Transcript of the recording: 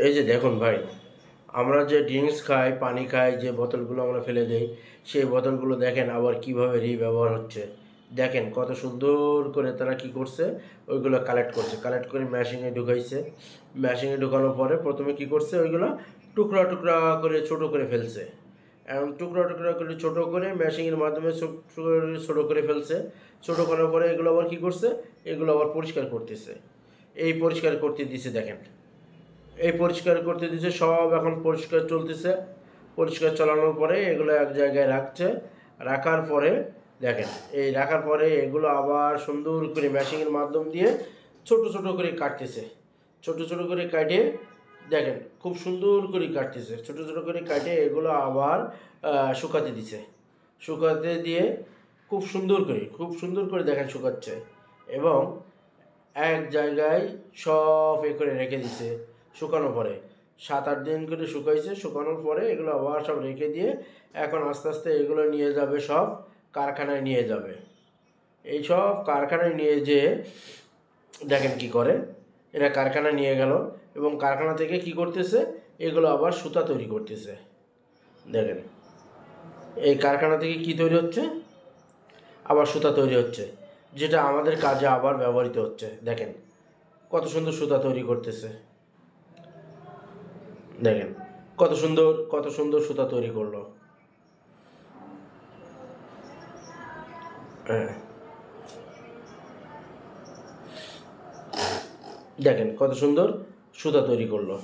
এই যে দেখুন ভাই, আমরা যে ড্রিঙ্কস খাই, পানি খাই, যে বোতলগুলো আমরা ফেলে দেই, সেই বোতলগুলো দেখেন আবার কিভাবে রিব্যবহার হচ্ছে। দেখেন কত সুন্দর করে তারা কি করছে, ওইগুলো কালেক্ট করছে, কালেক্ট করে মেশিনে ঢুকাইছে। মেশিনে ঢুকানোর পরে প্রথমে কি করছে, ওইগুলো টুকরা টুকরা করে ছোট করে ফেলছে। এখন টুকরা টুকরা করে ছোট করে মেশিনের মাধ্যমে ছোট করে ফেলছে। ছোট করার পরে এগুলো আবার কি করছে, এগুলো আবার পরিষ্কার করতেছে। এই পরিষ্কার করতে দিছে দেখেন, এই পরিষ্কার করতে দিচ্ছে, সব এখন পরিষ্কার চলতেছে। পরিষ্কার চালানোর পরে এগুলো এক জায়গায় রাখছে। রাখার পরে দেখেন, এই রাখার পরে এগুলো আবার সুন্দর করে মেশিনের মাধ্যম দিয়ে ছোট ছোট করে কাটতেছে। ছোট ছোট করে কাটে দেখেন, খুব সুন্দর করে কাটতেছে। ছোট ছোট করে কাটে এগুলো আবার শুকাতে দিছে। শুকাতে দিয়ে খুব সুন্দর করে দেখেন শুকাচ্ছে। এবং এক জায়গায় সব এ করে রেখে দিছে। শুকানোর পরে 7-8 দিন করে শুকাইছে। শুকানোর পরে এগুলো আবার সব রেখে দিয়ে এখন আস্তে আস্তে এগুলো নিয়ে যাবে, সব কারখানায় নিয়ে যাবে। এই সব কারখানায় নিয়ে যেয়ে দেখেন কি করে, এরা কারখানায় নিয়ে গেল এবং কারখানা থেকে কি করতেছে, এগুলো আবার সুতা তৈরি করতেছে। দেখেন, এই কারখানা থেকে কি তৈরি হচ্ছে, আবার সুতা তৈরি হচ্ছে, যেটা আমাদের কাজে আবার ব্যবহৃত হচ্ছে। দেখেন কত সুন্দর সুতা তৈরি করতেছে। দেখেন কত সুন্দর সুতা তৈরি করলো। হ্যাঁ, দেখেন কত সুন্দর সুতা তৈরি করলো।